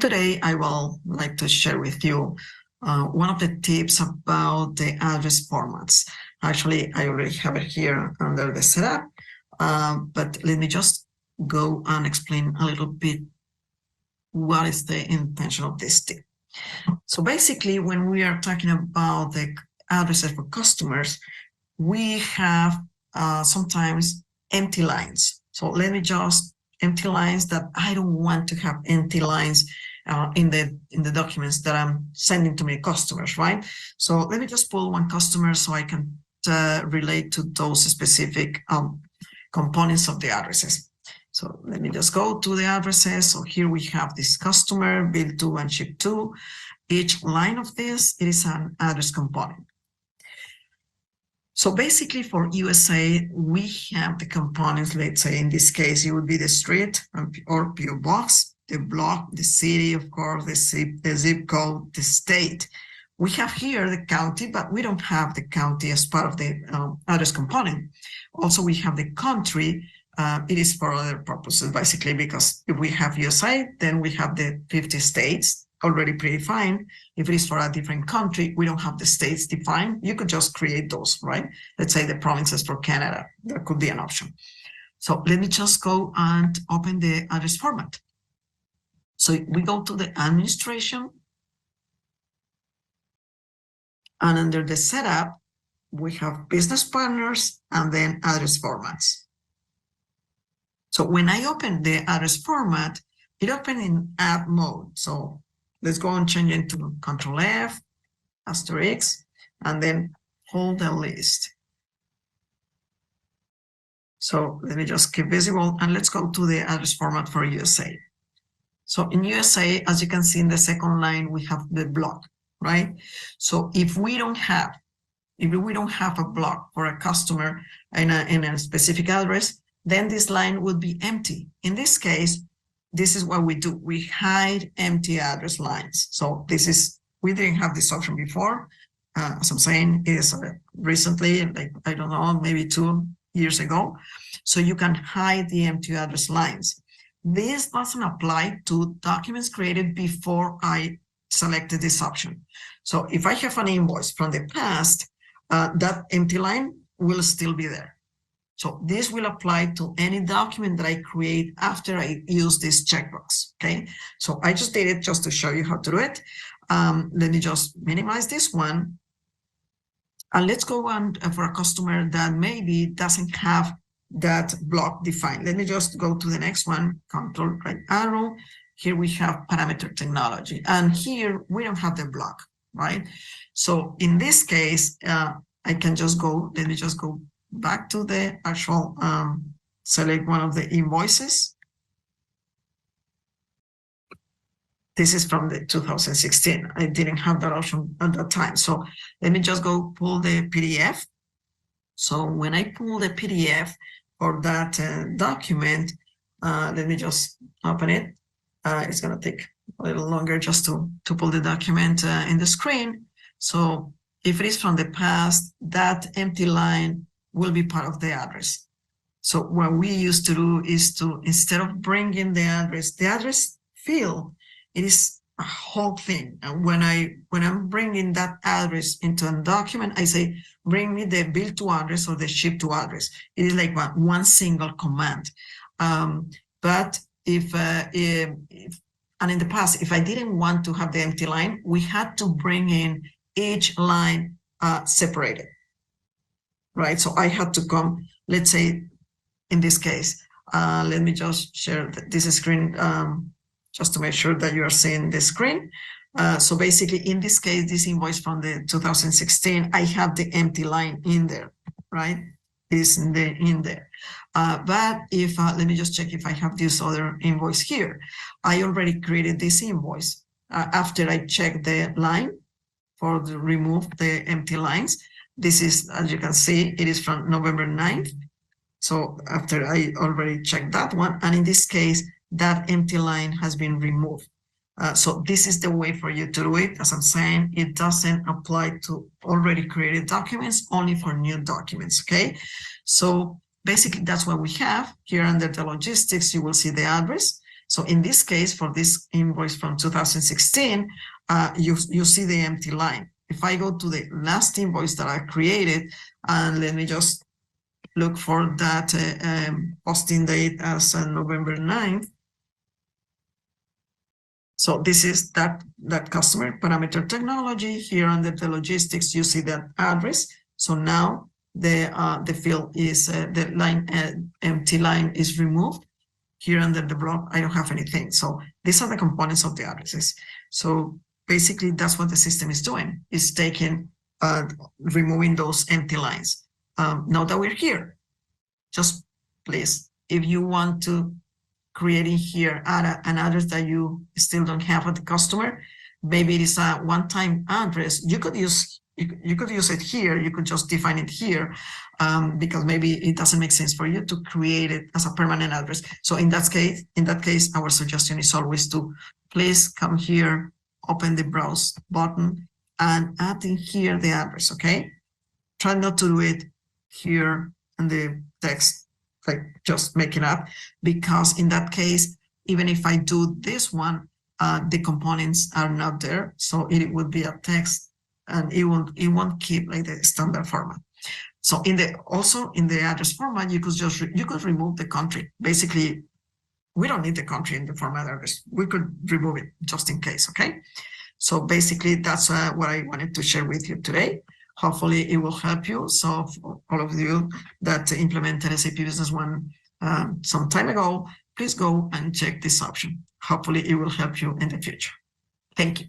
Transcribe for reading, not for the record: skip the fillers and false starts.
Today, I will like to share with you one of the tips about the address formats. Actually, I already have it here under the setup, but let me just go and explain a little bit what is the intention of this tip. So basically, when we are talking about the addresses for customers, we have sometimes empty lines. So let me just empty lines that I don't want to have empty lines in the documents that I'm sending to my customers, right? So let me just pull one customer so I can relate to those specific components of the addresses. So let me just go to the addresses. So here we have this customer, bill to and ship to. Each line of this, it is an address component. So basically for USA, we have the components, let's say in this case, it would be the street or PO box, the block, the city, of course, the zip code, the state. We have here the county, but we don't have the county as part of the address component. Also, we have the country. It is for other purposes, basically, because if we have USA, then we have the 50 states already predefined. If it is for a different country, we don't have the states defined. You could just create those, right? Let's say the provinces for Canada. That could be an option. So let me just go and open the address format. So we go to the administration. And under the setup, we have business partners and then address formats. So when I open the address format, it opens in add mode. So let's go and change it to Control F, asterisk, and then hold the list. So let me just keep visible and let's go to the address format for USA. So in USA, as you can see in the second line, we have the block, right? So if we don't have a block for a customer in a specific address, then this line would be empty. In this case, this is what we do. We hide empty address lines. So we didn't have this option before. As I'm saying, it is recently, like, I don't know, maybe 2 years ago. So you can hide the empty address lines. This doesn't apply to documents created before I selected this option. So if I have an invoice from the past, that empty line will still be there. So this will apply to any document that I create after I use this checkbox, okay? So I just did it just to show you how to do it. Let me just minimize this one. And let's go on for a customer that maybe doesn't have that block defined. Let me just go to the next one, Control right arrow. Here we have parameter technology. And here we don't have the block, right? So in this case, I can just go, let me just go back to the actual, select one of the invoices. This is from the 2016. I didn't have that option at that time. So let me just go pull the PDF. So when I pull the PDF for that document, let me just open it. It's going to take a little longer just to pull the document in the screen. So if it is from the past, that empty line will be part of the address. So what we used to do is to, instead of bringing the address field, it is a whole thing. And when I'm bringing that address into a document, I say, bring me the bill to address or the ship to address. It is like one single command. But if and in the past, if I didn't want to have the empty line, we had to bring in each line separated, right? So I had to come, let's say, in this case, let me just share this screen just to make sure that you are seeing the screen. So basically, in this case, this invoice from the 2016, I have the empty line in there, right? It's in there. But if, let me just check if I have this other invoice here. I already created this invoice after I checked the line for the remove the empty lines. This is, as you can see, it is from November 9th. So after I already checked that one, and in this case, that empty line has been removed. So this is the way for you to do it. As I'm saying, it doesn't apply to already created documents, only for new documents, okay? So basically, that's what we have. Here under the logistics, you will see the address. So in this case, for this invoice from 2016, you see the empty line. If I go to the last invoice that I created, and let me just look for that posting date as November 9th. So this is that customer parameter technology. Here under the logistics, you see that address. So now the field is the line empty line is removed. Here under the block, I don't have anything. So these are the components of the addresses. So basically, that's what the system is doing. It's taking removing those empty lines. Now that we're here, just please, if you want to create in here an address that you still don't have at the customer, maybe it is a one-time address. You could use it here. You could just define it here because maybe it doesn't make sense for you to create it as a permanent address. So in that case, our suggestion is always to please come here, open the browse button, and add in here the address. Okay, try not to do it here in the text, like just make it up, because in that case, even if I do this one, the components are not there, so it would be a text, and it won't keep like the standard format. So also in the address format, you could remove the country. Basically, we don't need the country in the format address. We could remove it just in case. Okay. So basically, that's what I wanted to share with you today. Hopefully, it will help you. So for all of you that implemented SAP Business One some time ago, please go and check this option. Hopefully, it will help you in the future. Thank you.